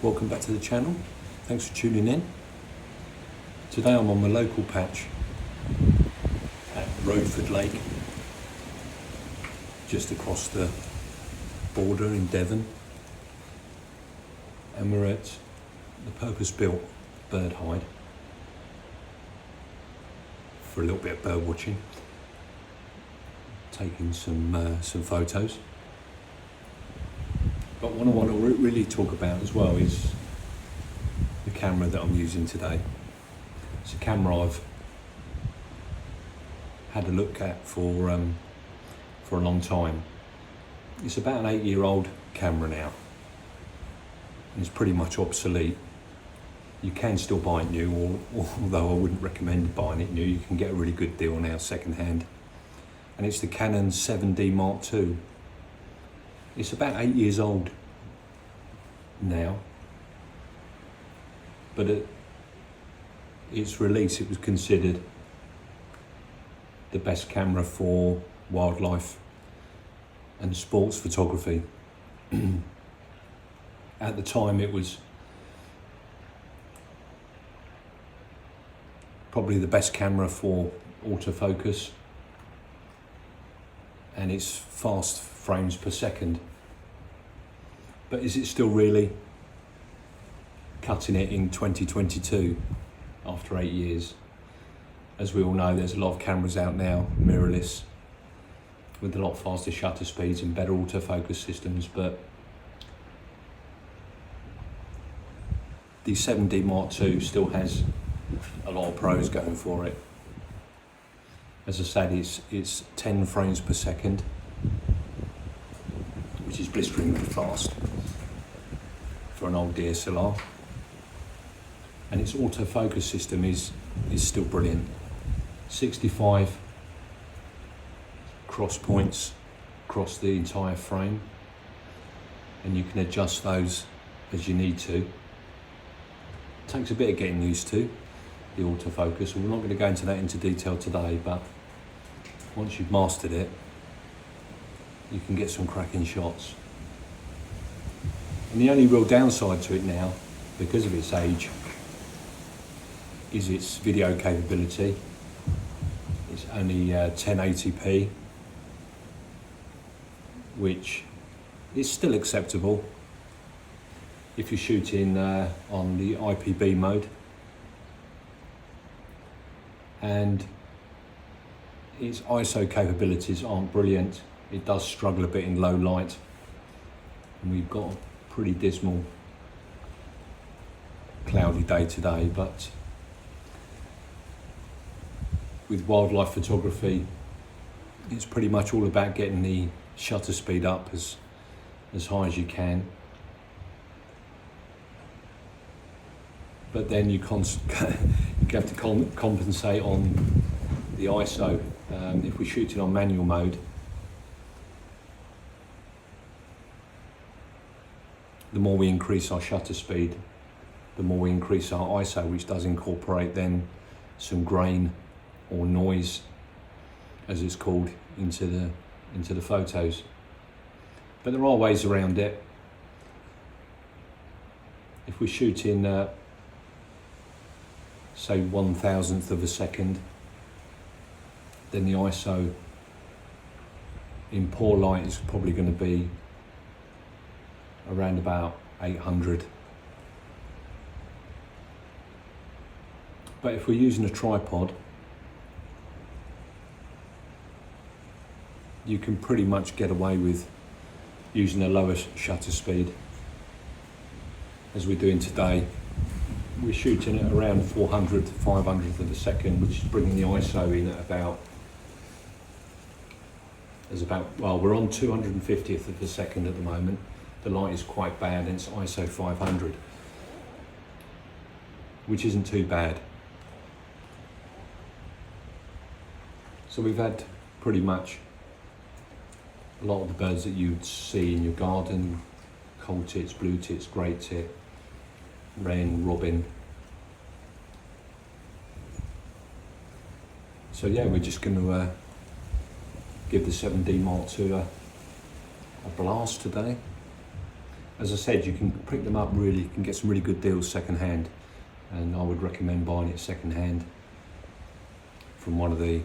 Welcome back to the channel. Thanks for tuning in. Today I'm on my local patch at Roadford Lake, just across the border in Devon, and we're at the purpose-built bird hide for a little bit of bird watching, taking some photos. But what I want to really talk about as well is the camera that I'm using today. It's a camera I've had a look at for a long time. It's about an 8-year-old camera now, and it's pretty much obsolete. You can still buy it new, although I wouldn't recommend buying it new. You can get a really good deal now second hand, and it's the Canon 7D Mark II. It's about 8 years old now, but at its release it was considered the best camera for wildlife and sports photography. At the time it was probably the best camera for autofocus, and it's fast frames per second. But is it still really cutting it in 2022 after 8 years? As we all know, there's a lot of cameras out now, mirrorless, with a lot faster shutter speeds and better autofocus systems, but the 7D Mark II still has a lot of pros going for it. As I said, it's 10 frames per second, which is blisteringly fast for an old DSLR. And its autofocus system is still brilliant. 65 cross points across the entire frame, and you can adjust those as you need to. It takes a bit of getting used to, the autofocus. We're not going to go into that into detail today, but once you've mastered it, you can get some cracking shots. And the only real downside to it now, because of its age, is its video capability. It's only 1080p, which is still acceptable if you're shooting on the IPB mode. And its ISO capabilities aren't brilliant. It does struggle a bit in low light, and we've got a pretty dismal cloudy day today. But with wildlife photography, it's pretty much all about getting the shutter speed up as high as you can. But then you have to compensate on the ISO. If we're shooting on manual mode, the more we increase our shutter speed, the more we increase our ISO, which does incorporate then some grain or noise, as it's called, into the photos. But there are ways around it. If we shoot in say 1,000th of a second, then the ISO in poor light is probably going to be around about 800. But if we're using a tripod, you can pretty much get away with using a lower shutter speed, as we're doing today. We're shooting at around 400 to 500th of a second, which is bringing the ISO in at about, well, we're on 250th of a second at the moment. The light is quite bad and it's ISO 500, which isn't too bad. So we've had pretty much a lot of the birds that you'd see in your garden: cold tits, blue tits, great tit, wren, robin. So yeah, we're just going to give the 7D Mark II a blast today. As I said, you can pick them up really, you can get some really good deals second hand, and I would recommend buying it second hand from one of the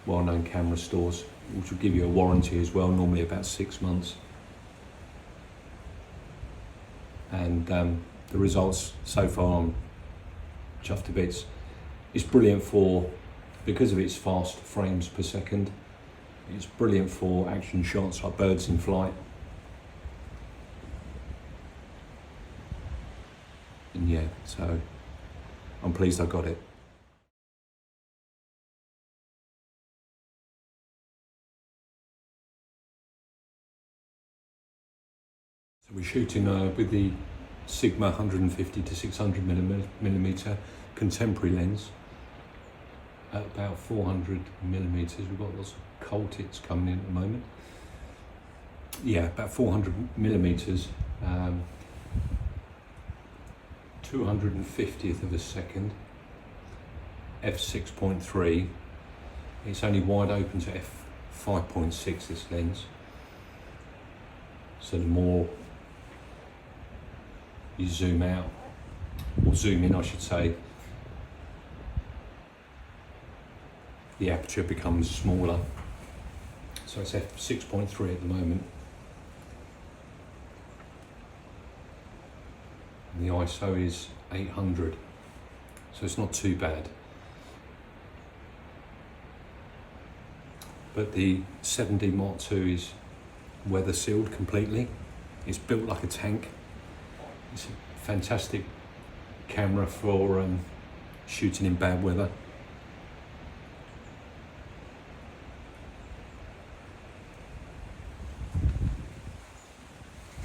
well-known camera stores, which will give you a warranty as well, normally about 6 months. And the results so far, I'm chuffed to bits. It's brilliant because of its fast frames per second, it's brilliant for action shots like birds in flight. And yeah, so I'm pleased I got it. So we're shooting with the Sigma 150 to 600 millimeter contemporary lens at about 400 millimeters. We've got lots of cold tits coming in at the moment. Yeah, about 400 millimeters, 250th of a second, f6.3. It's only wide open to f5.6, this lens. So the more you zoom out, or zoom in I should say, the aperture becomes smaller. So it's f6.3 at the moment. And the ISO is 800, so it's not too bad. But the 7D Mark II is weather sealed completely. It's built like a tank. It's a fantastic camera for shooting in bad weather.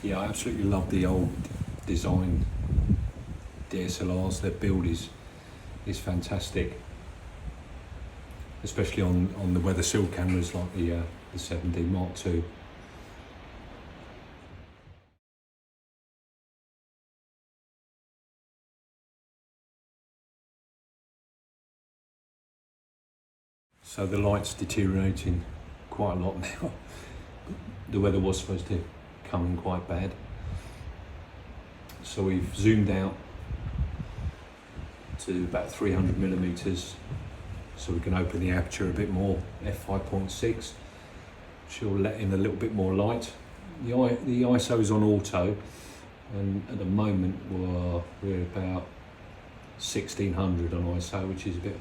Yeah, I absolutely love the old design DSLRs. Their build is fantastic, especially on the weather sealed cameras like the 7D Mark II. So the light's deteriorating quite a lot now. The weather was supposed to come in quite bad. So we've zoomed out to about 300 millimeters so we can open the aperture a bit more, f5.6, which will let in a little bit more light. The ISO is on auto, and at the moment we're about 1600 on ISO, which is a bit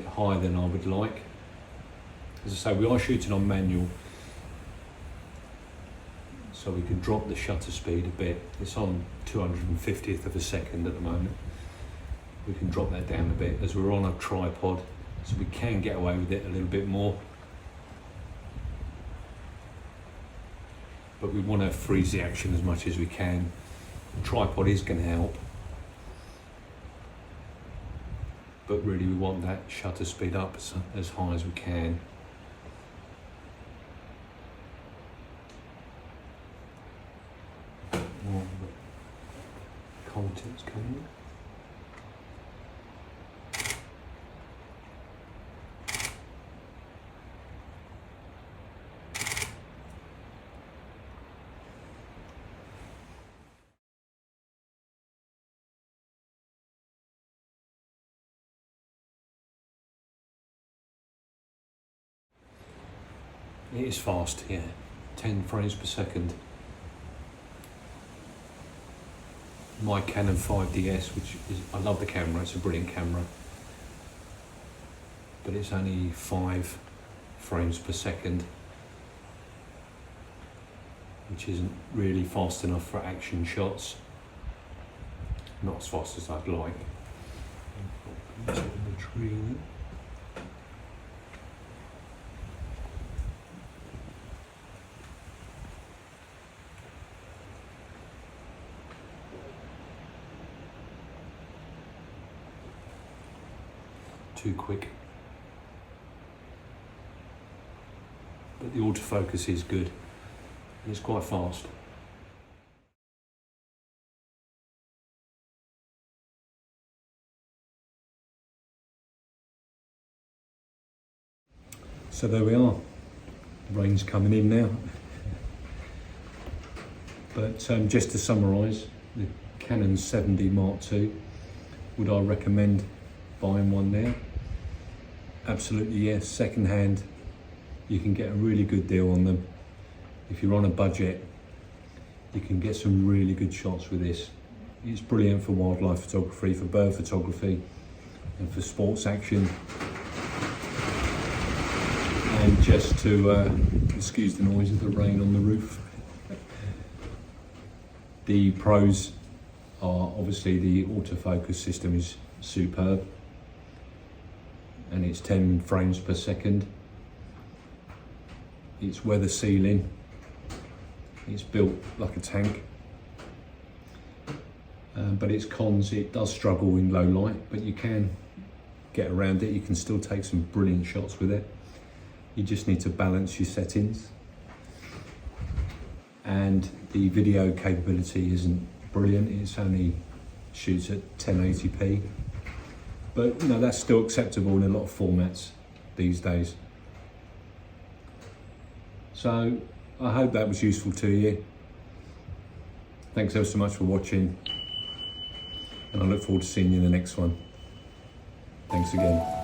higher than I would like. As I say, we are shooting on manual, so we can drop the shutter speed a bit. It's on 250th of a second at the moment. We can drop that down a bit as we're on a tripod, so we can get away with it a little bit more. But we want to freeze the action as much as we can. The tripod is going to help, but really we want that shutter speed up as high as we can. content's coming in. It is fast, yeah. 10 frames per second. My Canon 5DS, which is, I love the camera, it's a brilliant camera, but it's only 5 frames per second, which isn't really fast enough for action shots. Not as fast as I'd like. Put it in the tree. Too quick, but the autofocus is good and it's quite fast. So there we are, the rain's coming in now. But just to summarise, the Canon 7D Mark II, would I recommend buying one now? Absolutely yes, second hand. You can get a really good deal on them. If you're on a budget, you can get some really good shots with this. It's brilliant for wildlife photography, for bird photography, and for sports action. And just to excuse the noise of the rain on the roof. The pros are obviously the autofocus system is superb, and it's 10 frames per second. It's weather sealing. It's built like a tank. But its cons, it does struggle in low light, but you can get around it. You can still take some brilliant shots with it. You just need to balance your settings. And the video capability isn't brilliant. It's only shoots at 1080p. But you know, that's still acceptable in a lot of formats these days. So I hope that was useful to you. Thanks ever so much for watching, and I look forward to seeing you in the next one. Thanks again.